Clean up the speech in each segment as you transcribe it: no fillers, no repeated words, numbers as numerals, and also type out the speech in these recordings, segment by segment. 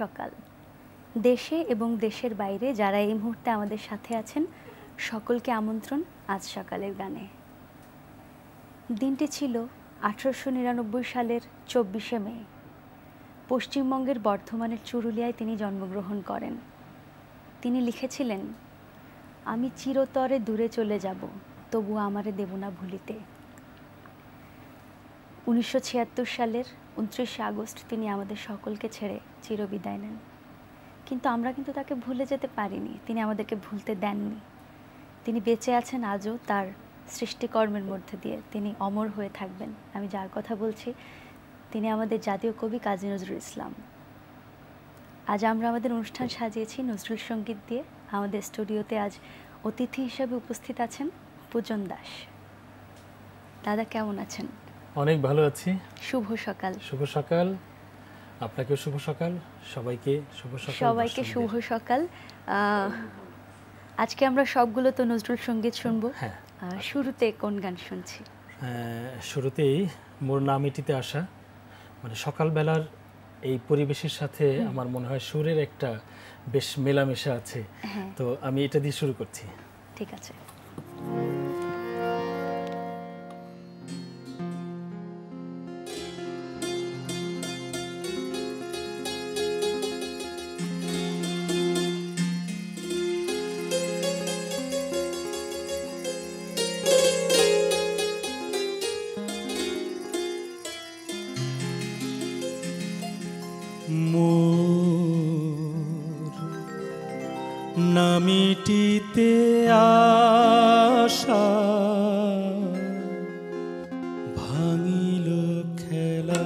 সকাল। দেশে এবং দেশের বাইরে যারা এই মুহূর্তে আমাদের সাথে আছেন সকলকে আমন্ত্রণ আজ সকালের গানে। দিনটি ছিল 1899 সালের 24শে মে। পশ্চিমবঙ্গের বর্ধমানের চুরুলিয়ায় তিনি জন্মগ্রহণ করেন। তিনি লিখেছিলেন, আমি চিরতরে দূরে চলে যাব, তবু আমারে দেব না ভুলিতে। 1976 সালের 29শে আগস্ট তিনি আমাদের সকলকে ছেড়ে চিরবিদায় নেন। কিন্তু আমরা কিন্তু তাকে ভুলে যেতে পারিনি, তিনি আমাদেরকে ভুলতে দেননি। তিনি বেঁচে আছেন আজও তার সৃষ্টিকর্মের মধ্যে দিয়ে, তিনি অমর হয়ে থাকবেন। আমি যার কথা বলছি তিনি আমাদের জাতীয় কবি কাজী নজরুল ইসলাম। আজ আমরা আমাদের অনুষ্ঠান সাজিয়েছি নজরুল সঙ্গীত দিয়ে। আমাদের স্টুডিওতে আজ অতিথি হিসেবে উপস্থিত আছেন পূজন দাস। দাদা কেমন আছেন? অনেক ভালো আছি। শুভ সকাল। শুভ সকাল, আপনাকেও শুভ সকাল, সবাইকে শুভ সকাল। সবাইকে শুভ সকাল। আজকে আমরা সবগুলো তো নজরুল সঙ্গীত শুনবো। হ্যাঁ, শুরুতে কোন গান শুনছি? শুরুতেই মোর নামিটিতে আসা, মানে সকালবেলার এই পরিবেশের সাথে আমার মনে হয় সুরের একটা বেশ মেলামেশা আছে। তো আমি এটা দিয়ে শুরু করছি। ঠিক আছে। নামিটিতে আশা ভাঙিল খেলা,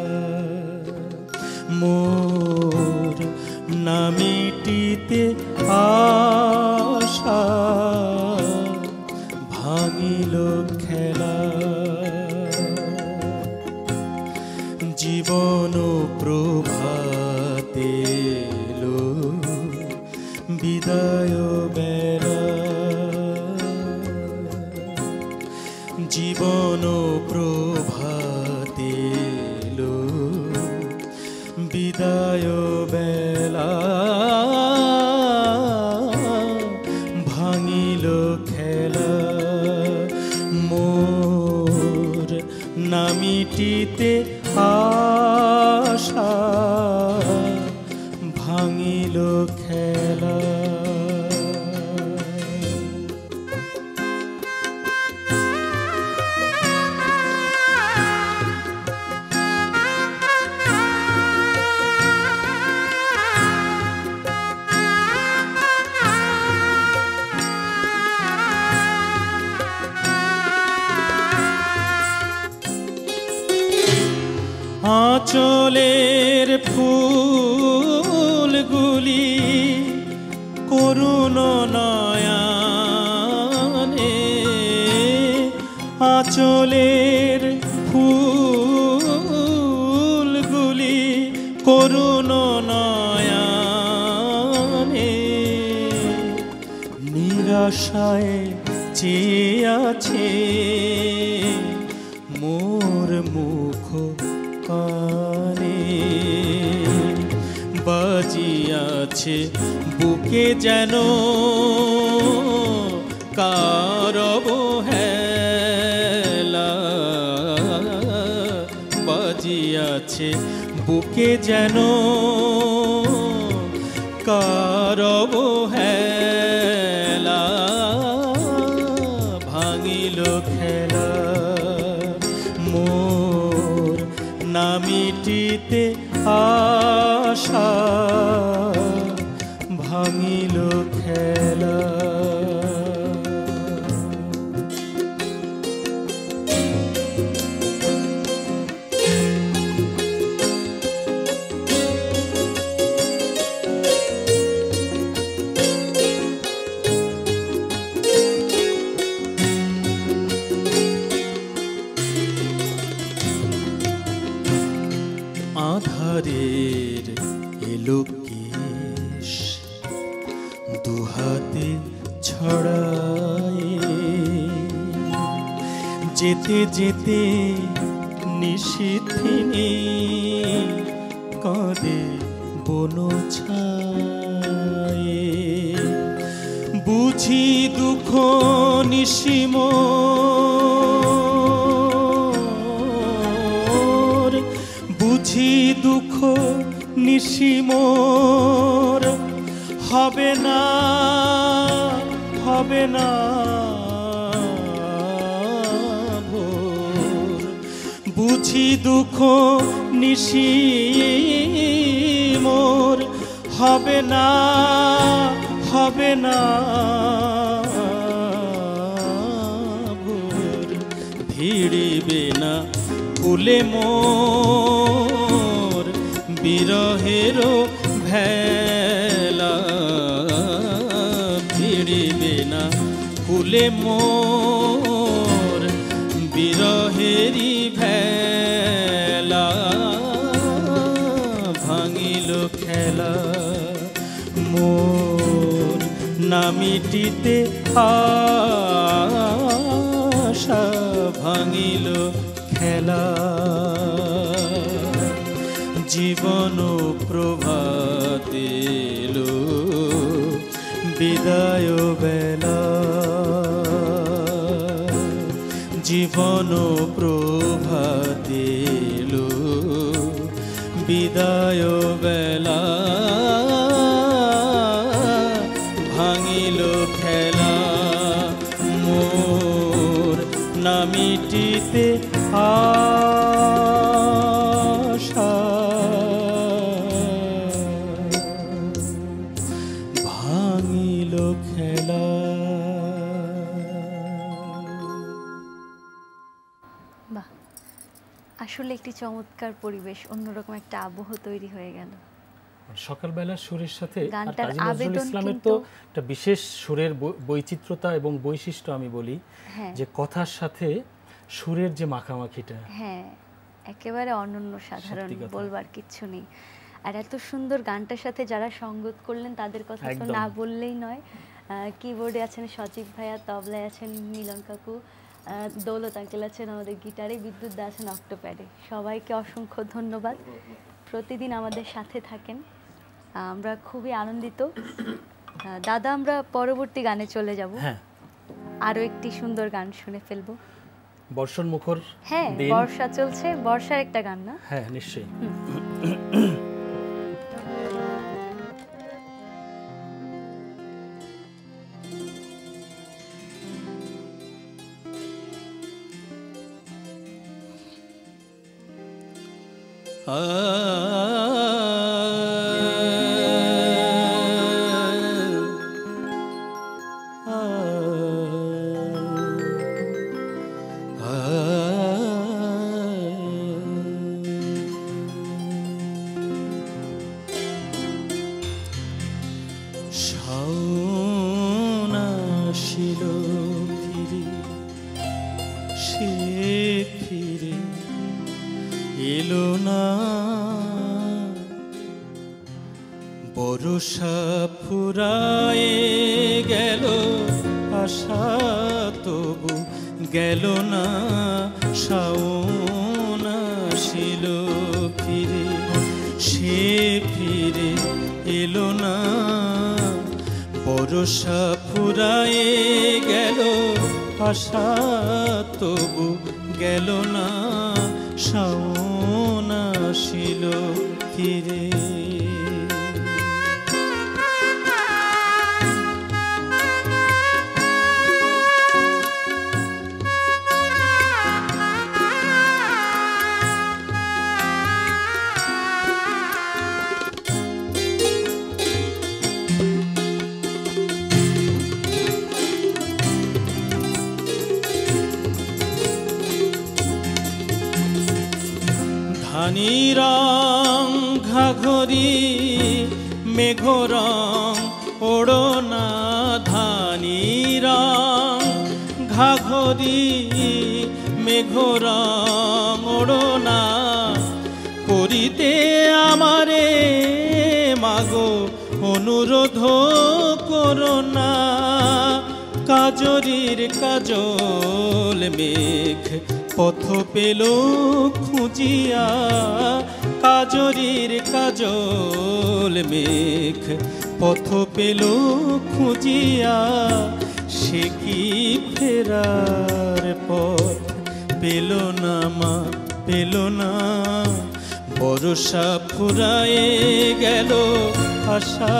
মোর নামিটিতে আশা ভাঙিল খেলা, জীবন প্রভাতে বিদায় বেলা, জীবন প্রভাতে বিদায় বেলা, ভাঙিল খেলা, মোর নামিটিতে আশা ভাঙিল খেলা। আঁচলের ফুলগুলি করুণ নয়নে, আঁচলের ফুলগুলি করুণ নয়নে, নিরাশায় চেয়ে আছে মোর মুখ কানে, বাজিয়াছে বুকে যেন কার অবহেলা, বাজিয়াছে বুকে যেন কার অবহেলা, ভাঙিল খেলা, মোর নামিটিতে আশা ভাঙিল খেলা। আধারের এলো কেশ দুহাতে ছড়ায়, যেতে যেতে নিশিথিনী কাঁদে বনো ছায়ে বুঝি দুঃখ নিশিমোর বুঝি দুঃখ নিশিমোর হবে না হবে না ভোর বুঝি দুঃখ নিশিমোর হবে না হবে না ভোর ভিড়িবে না কুলে মোর বিরহের ভেলা ভিড়িবে না কুলে মোর বিরহেরি ভেলা ভাঙিল খেলা মোর নামিটিতে আশা ভাঙিল খেলা জীবন প্রভাতেলো বিদায় বেলা জীবন প্রভাতেলো বিদায় বেলা ভাঙিল খেলা মোর নামিটিতে আশা ভাঙিল খেলা। বাহ, আসলে একটি চমৎকার পরিবেশ, অন্যরকম একটা আবহ তৈরি হয়ে গেল সকালবেলার সুরের সাথে। গানটার কাজী নজরুল আবেদন ইসলামের কিন্তু তো একটা বিশেষ সুরের বৈচিত্র্যতা এবং বৈশিষ্ট্য আমি বলি, হ্যাঁ, যে কথার সাথে সুরের যে মাখামাখিটা, হ্যাঁ একেবারে অনন্য, সাধারণ, সত্যি কথা। বলবার কিচ্ছু নেই। আর এত সুন্দর গানটার সাথে যারা সঙ্গত করলেন তাদের কথা তো একদম। না বললেই নয়। কিবোর্ডে আছেন সজীব ভাইয়া, তবলায় আছেন মিলন কাকু, দৌলত আঙ্কেল আছেন আমাদের গিটারে, বিদ্যুৎ দা আছেন অক্টোপ্যাডে। সবাইকে অসংখ্য ধন্যবাদ, প্রতিদিন আমাদের সাথে থাকেন, আমরা খুবই আনন্দিত। দাদা, আমরা পরবর্তী গানে চলে যাব। হ্যাঁ, আরও একটি সুন্দর গান শুনে ফেলবো। বর্ষণ মুখর হ্যাঁ, দিন। বর্ষা চলছে, বর্ষার একটা গান না? হ্যাঁ, নিশ্চয়ই। শাওন আসিল ফিরে, সে ফিরে এলো না, বর্ষা ফুরায়ে গেল আশা তবু গেল না, শাওন আসিল ফিরে, সে ফিরে এলো না, বর্ষা ফুরায়ে গেল আশা তবু গেল না, শাওন আসিল ফিরে। ধানি রং ঘাঘরি মেঘ রং ওড়না, ধানি রং ঘাঘরি মেঘ রং ওড়না, করিতে আমারে মাগো অনুরোধ করোনা, কাজরির কাজল মেঘ পথ পেল খুঁজিয়া, কাজরির কাজল মেঘ পথ পেল খুঁজিয়া, সে কি ফেরার পথ পেল না মা, পেল না। বর্ষা ফুরায়ে গেল আশা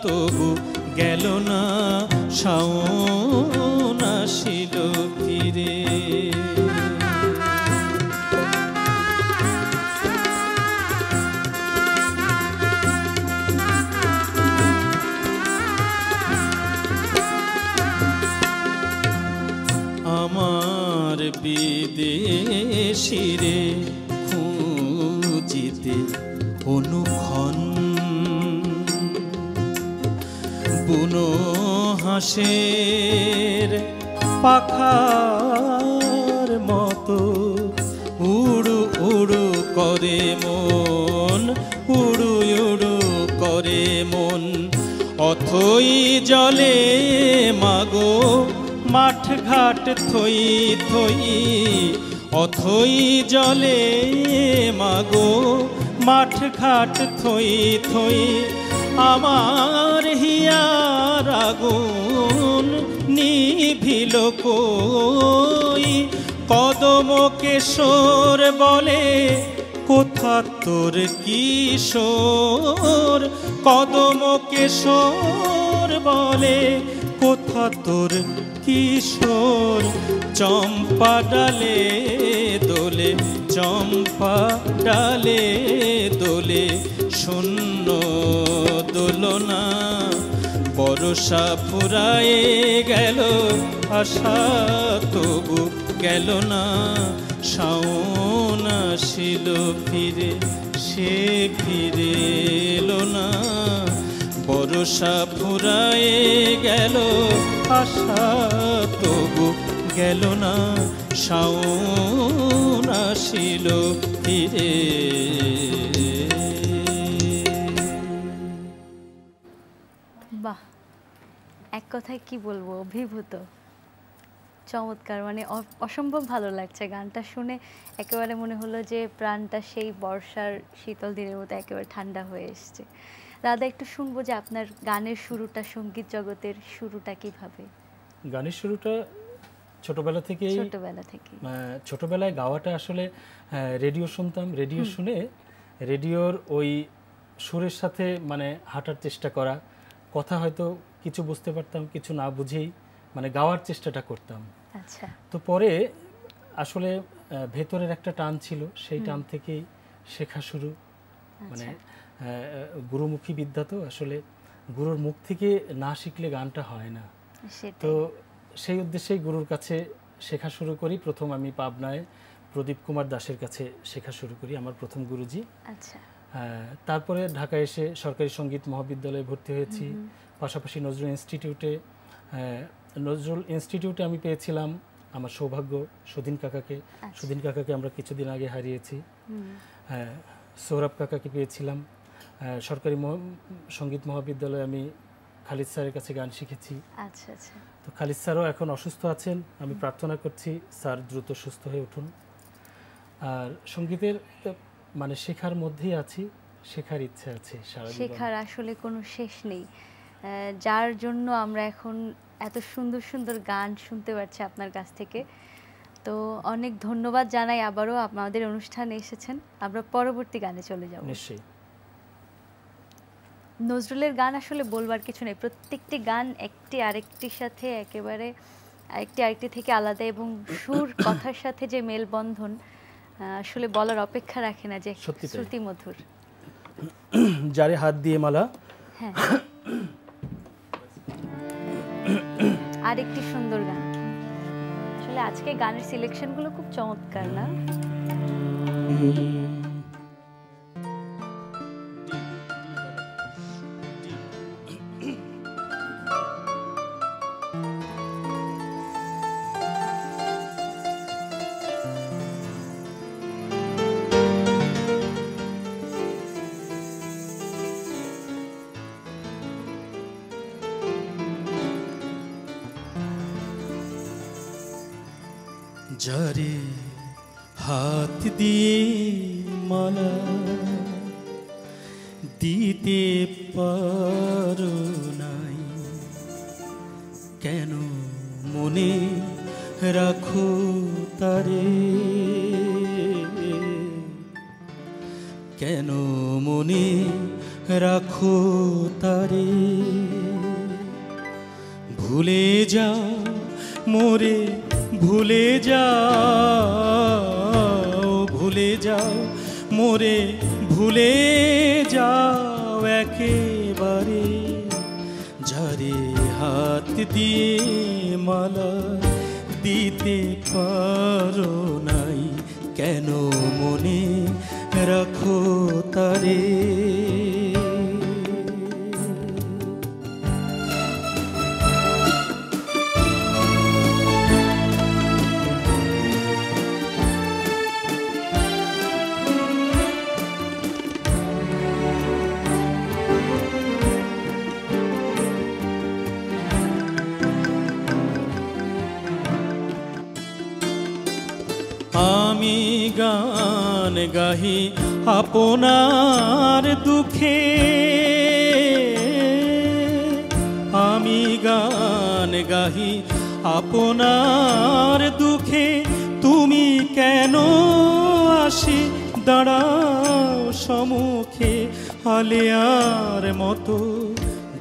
তবু গেল না, শাওন আসিল ফিরে। আমার বিদেশিরে খুঁজিতে অনুক্ষণ, বুনো হাঁসের পাখার মতো উড়ু উড়ু করে মন, উড়ু উড়ু করে মন। অথই জলে মাগো মাঠ ঘাট থই থই, অথই জলে মাগো মাঠ ঘাট থই থই। আমার হিয়ার আগুন নিভিল কই, কদম কেশর বলে কোথা তোর কিশোর, কদম কেশর বলে কোথা তোর কিশোর। চম্পা ডালে দোলে, চম্পা ডালে দোলে শূন্য দোলনা। বর্ষা ফুরায়ে গেল আশা তবু গেল না, শাওন আসিল ফিরে সে ফিরে এলো না। বর্ষা ফুরায়ে গেল আশা তবু গেল না, শাওন আসিল ফিরে। বাহ, এক কথায় কি বলবো, অভিভূত, চমৎকার, মানে অসম্ভব ভালো লাগছে গানটা শুনে। একেবারে মনে হলো যে প্রাণটা সেই বর্ষার শীতল দিনের মতো একেবারে ঠান্ডা হয়ে এসছে। দাদা, একটু শুনবো যে আপনার গানের শুরুটা, সঙ্গীত জগতের শুরুটা কিভাবে? গানের শুরুটা ছোটবেলা থেকেই, ছোটবেলায় গাওয়াটা আসলে রেডিও শুনতাম, রেডিও শুনে রেডিওর ওই সুরের সাথে মানে হাঁটার চেষ্টা করা, কথা হয়তো কিছু বুঝতে পারতাম, কিছু না বুঝেই মানে গাওয়ার চেষ্টাটা করতাম। আচ্ছা। তো পরে আসলে ভেতরের একটা টান ছিল, সেই টান থেকেই শেখা শুরু। মানে গুরুমুখী বিদ্যা, তো আসলে গুরুর মুখ থেকে না শিখলে গানটা হয় না। তো সেই উদ্দেশ্যেই গুরুর কাছে শেখা শুরু করি। প্রথম আমি পাবনায় প্রদীপ কুমার দাসের কাছে শেখা শুরু করি, আমার প্রথম গুরুজি। আচ্ছা। তারপরে ঢাকায় এসে সরকারি সঙ্গীত মহাবিদ্যালয়ে ভর্তি হয়েছি, পাশাপাশি নজরুল ইনস্টিটিউটে আমি পেয়েছিলাম আমার সৌভাগ্য সুধীন কাকাকে। সুধীন কাকাকে আমরা কিছুদিন আগে হারিয়েছি। সৌরভ কাকাকে পেয়েছিলাম। সরকারি সঙ্গীত মহাবিদ্যালয়ে আমি খালিদ স্যারের কাছে গান শিখেছি। আচ্ছা আচ্ছা। তো খালিদ স্যারও এখন অসুস্থ আছেন, আমি প্রার্থনা করছি স্যার দ্রুত সুস্থ হয়ে উঠুন। আর সঙ্গীতের মানে শেখার মধ্যেই আছি, শেখার ইচ্ছে আছে, শেখার আসলে কোনো শেষ নেই, যার জন্য আমরা এখন এত সুন্দর সুন্দর গান শুনতে পারছি আপনার কাছ থেকে। তো অনেক ধন্যবাদ জানাই আবারও আপনাদের অনুষ্ঠানে এসেছেন। আমরা পরবর্তী গানে চলে যাব। নিশ্চয়ই। নজরুলের গান আসলে বলবার কিছু নেই, প্রত্যেকটি গান একটি আরেকটির সাথে একেবারে একটি আরেকটি থেকে আলাদা, এবং সুর কথার সাথে যে মেলবন্ধন আসলে বলার অপেক্ষা রাখে না, যে শ্রুতি মধুর। যারে হাত দিয়ে মালা, হ্যাঁ, আরেকটি সুন্দর গান। আসলে আজকে গানের সিলেকশনগুলো খুব চমৎকার, না? যারে হাত দিয়ে মালা দিতে পারো নাই, কেন মনে রাখো তারে, কেন মনে রাখো তারে। ভুলে যাও মোরে, ভুলে যাও, ভুলে যাও মোরে, ভুলে যাও একেবারে। যারে হাত দিয়ে মালা দিতে পারো নাই, কেন মনে রাখো তারে। আমি গান গাহি আপনার দুঃখে, আমি গান গাহি আপনার দুঃখে, তুমি কেন আসি দাঁড়াও সম্মুখে। আলেয়ার মতো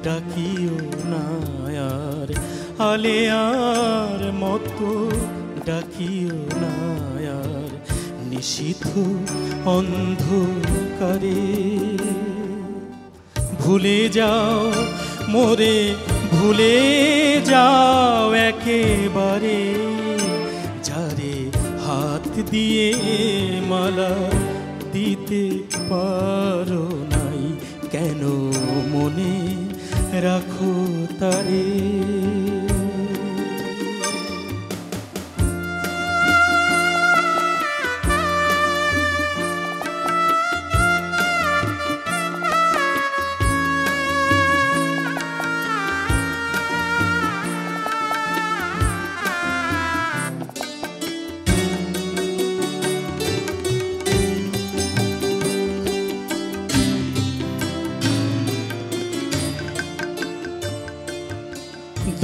ডাকিও না আর, আলেয়ার মতো ডাকিও না আর, নিশীথ অন্ধকারে। ভুলে যাও মোরে, ভুলে যাও একেবারে। যারে হাত দিয়ে মালা দিতে পারো নাই, কেন মনে রাখো তারে।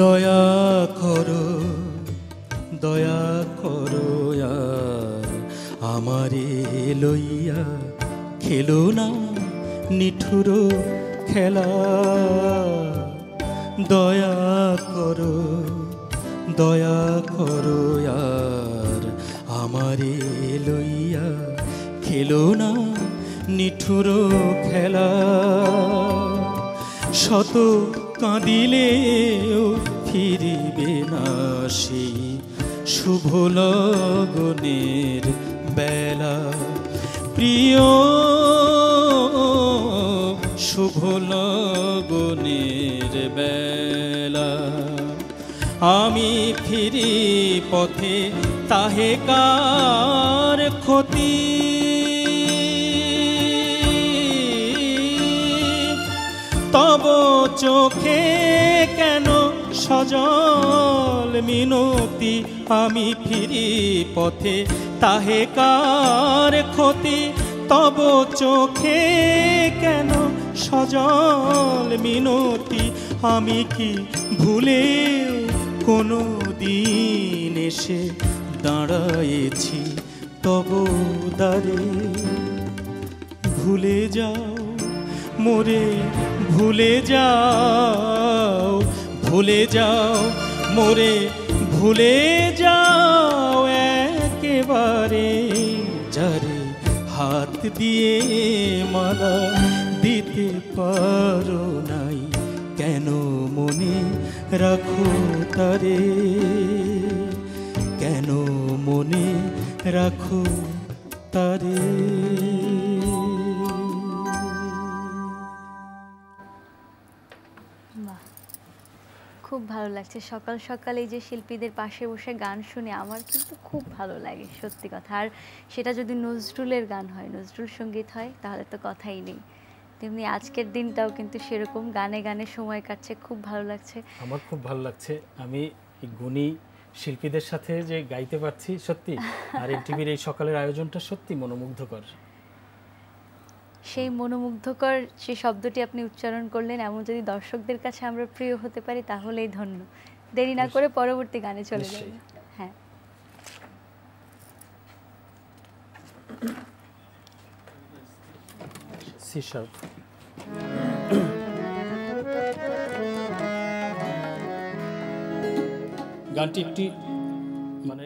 দয়া করো, দয়া করো আর আমারে লইয়া খেলো না নিঠুর খেলা। দয়া করো, দয়া করো আর আমারে লইয়া খেলো না নিঠুর খেলা। শত কাঁদিলেও ফিরিবে না সেই শুভ লগনের বেলা। প্রিয় শুভ লগনের বেলা। আমি ফিরি পথে তাহে কার ক্ষতি। তব চোখে কেন সজল মিনতি। আমি ফিরি পথে তাহে কার ক্ষতি। তব চোখে কেন সজল মিনতি। আমি কি ভুলেও কোনো দিন এসে দাঁড়ায়েছি তব দ্বারে। ভুলে যাও মোরে, ভুলে যাও, ভুলে যাও মোরে, ভুলে যাও একেবারে। যারে হাত দিয়ে মালা দিতে পারো নাই, কেন মনে রাখো তারে, কেন মনে রাখো তারে। খুব ভালো লাগছে সকাল সকাল এই যে শিল্পীদের পাশে বসে গান শুনে আমার কিন্তু খুব ভালো লাগে সত্যি কথা। আর সেটা যদি নজরুলের গান হয়, নজরুল সঙ্গীত হয়, তাহলে তো কথাই নেই। তেমনি আজকের দিনটাও কিন্তু সেরকম গানে গানে সময় কাটছে, খুব ভালো লাগছে। আমার খুব ভালো লাগছে, আমি গুণী শিল্পীদের সাথে যে গাইতে পারছি সত্যি। আর এনটিভির এই সকালের আয়োজনটা সত্যি মনোমুগ্ধকর। সেই মনোমুগ্ধকর সেই শব্দটি আপনি উচ্চারণ করলেন, এমন যদি দর্শকদের কাছে আমরা প্রিয় হতে পারি তাহলেই ধন্য। দেরি না করে পরবর্তী গানে চলে যাব। হ্যাঁ, সি শার্প। গানটি একটি মানে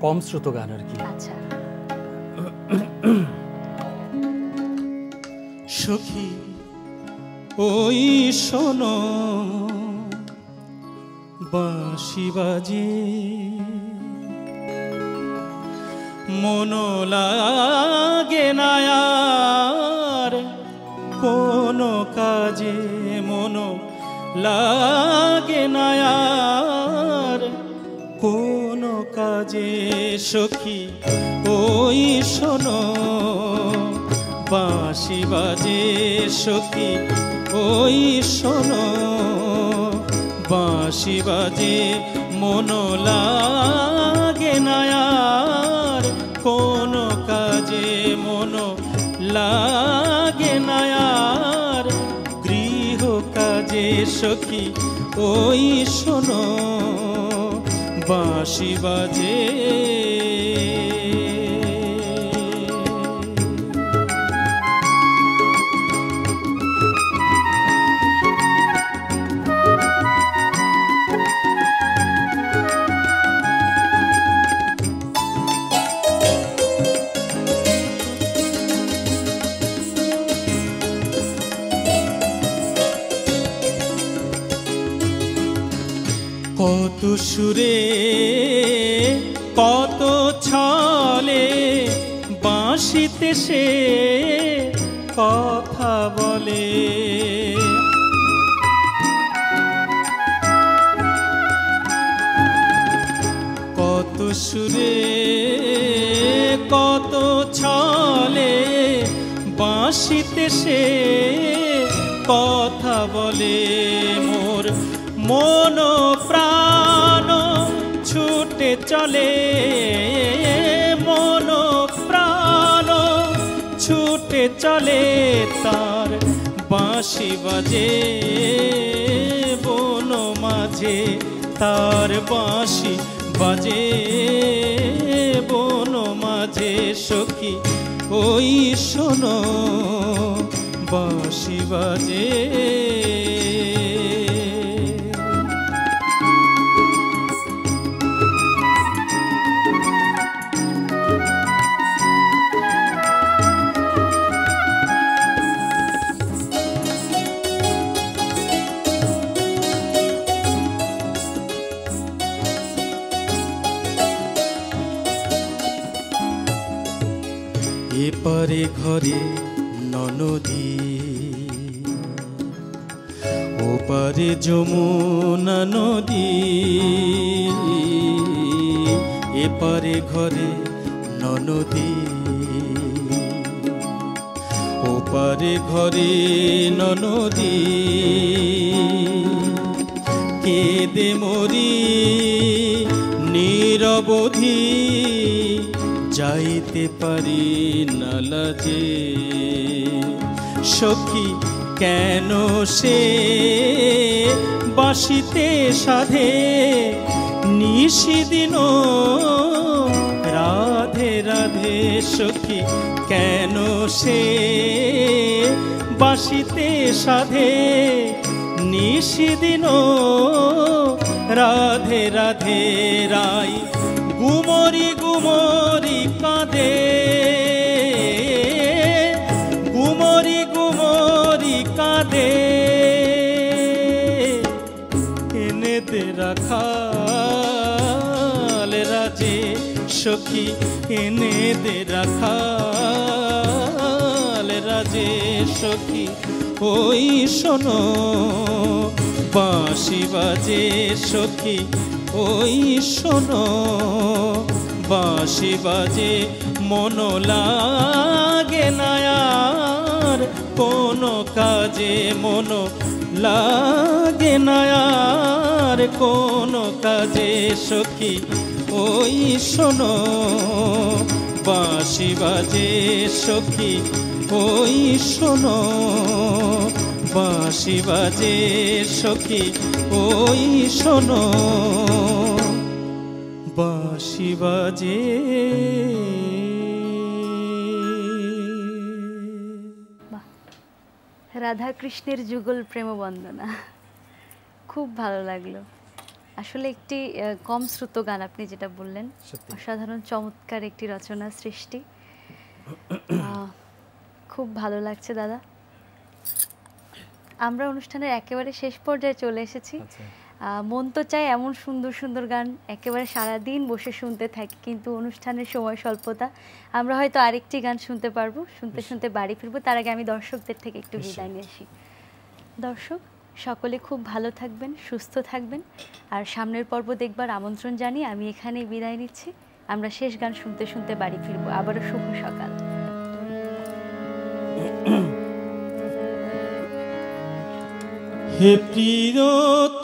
কম শ্রুত গান আর কি। আচ্ছা। সখী ওই শোনো বাঁশি বাজে, মন লাগে না আর কোনো কাজে, মন লাগে না আর কোনো কাজে। সখী ওই শোনো বাঁশি বাজে, সখী ওই শোনো বাঁশি বাজে, মন লাগে না আর কোনো কাজে, মন লাগে না আর গৃহ কাজে। সখী ওই শোনো বাঁশি বাজে। কত সুরে কত ছলে বাঁশিতে সে কথা বলে, কত সুরে কত ছলে বাঁশিতে সে কথা বলে। মোর মন প্রাণ ছুটে চলে, মন প্রাণ ছুটে চলে, তার বাঁশি বাজে বন মাঝে, তার বাঁশি বাজে বন মাঝে। সখী ওই শোনো বাঁশি বাজে। এপারে ঘরে ননদী, ওপারে যমুনা নদী, এপারে ঘরে ননদী, ওপারে ঘরে ননদী, কেঁদে মরি নিরবধি, যাইতে পারি না লাজে। সখী কেন সে বাঁশিতে সাধে নিশিদিন রাধে রাধে। সখী কেন সে বাঁশিতে সাধে নিশিদিন রাধে রাধে। রাই গুমরি গুমরি কাঁদে, গুমরি গুমরি কাঁদে, এনে দে রাখাল রাজে। সখী এনে দে রাখাল রাজে। সখী ওই শোনো বাঁশি বাজে। সখী ওই শোনো বাঁশি বাজে, মন লাগে না আর কোনো কাজে, মন লাগে না আর কোনো কাজে। সখী ওই শোনো বাঁশি বাজে সখী ওই শোনো, বাঁশি বাজে সখী ওই শোনো, বাঁশি বাজে। রাধা কৃষ্ণের যুগল প্রেম বন্দনা, খুব ভালো লাগলো। আসলে একটি কম শ্রুত গান আপনি যেটা বললেন, অসাধারণ চমৎকার একটি রচনা সৃষ্টি। খুব ভালো লাগছে দাদা। আমরা অনুষ্ঠানের একেবারে শেষ পর্যায়ে চলে এসেছি। মন তো চায় এমন সুন্দর সুন্দর গান একেবারে সারাদিন বসে শুনতে থাকি, কিন্তু অনুষ্ঠানের সময় স্বল্পতা। আমরা হয়তো আরেকটি গান শুনতে পারবো, শুনতে শুনতে বাড়ি ফিরবো। তার আগে আমি দর্শকদের থেকে একটু বিদায় নিয়ে আসি। দর্শক সকলে খুব ভালো থাকবেন, সুস্থ থাকবেন, আর সামনের পর্ব দেখবার আমন্ত্রণ জানিয়ে আমি এখানেই বিদায় নিচ্ছি। আমরা শেষ গান শুনতে শুনতে বাড়ি ফিরবো। আবারও শুভ সকাল। হে প্রিয়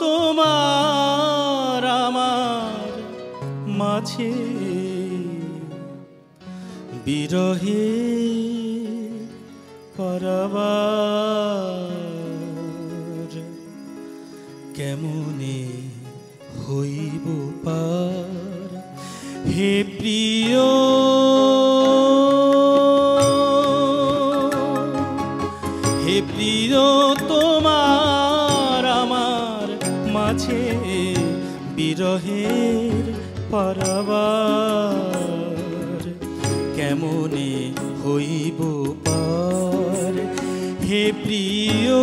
তোমার আমার মাঝে বিরহে পরাবার, কেমনে হইব পার। হে প্রিয়, হে প্রিয় তোমার আমার মাঝে বিরহের পরাবার, কেমনে হইব পার। হে প্রিয়,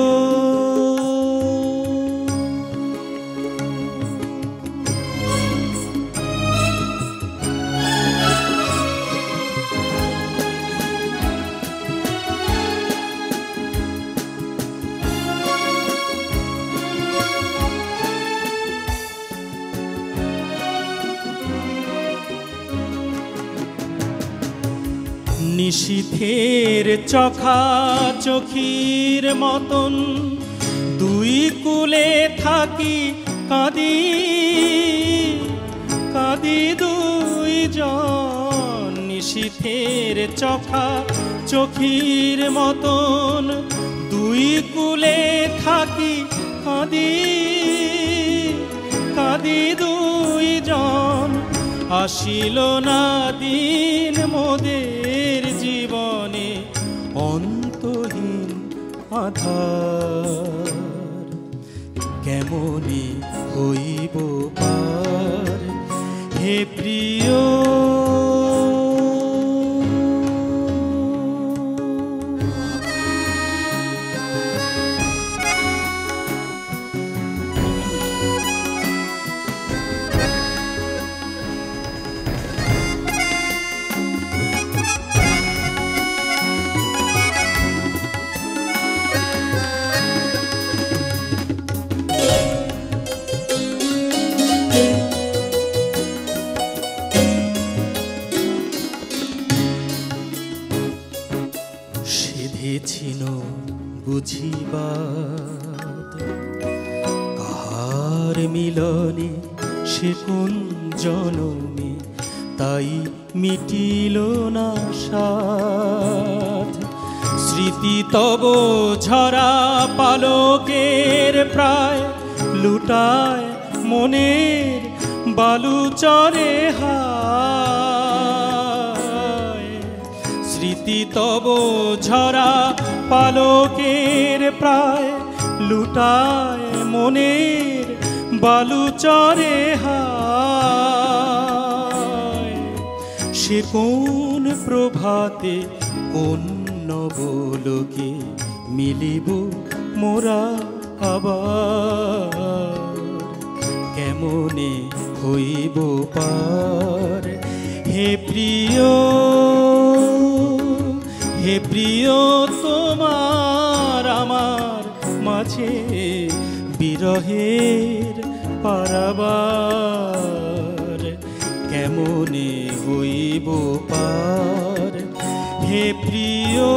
নিশীথের চোখা চোখির মতন দুই কুলে থাকি কাঁদি, কাঁদি দুইজন। নিশীথের চোখা চোখির মতন দুই কুলে থাকি কাঁদি, কাঁদি দুইজন। আসিল না দিন মোদের জীবনে অন্তহীন আধার, কেমনে হইব পার। হে প্রিয়, সেধেছিল বুঝিবাদ কাহার মিলনে সে কোন জনমে, তাই মিটিল না সাধ। স্মৃতি তব ঝরা পালকের প্রায় লুটায় মনের বালুচরে হায়। স্মৃতি তব ঝরা পালকের প্রায় লুটায় মনের বালুচরে হায়। সে কোন প্রভাতে কোন নবলোকে মিলিব মোরা আবার, কেমনে হইব পার। হে প্রিয়, হে প্রিয় তোমার আমার মাঝে বিরহের পারাবার, কেমনে হইব পার। হে প্রিয়।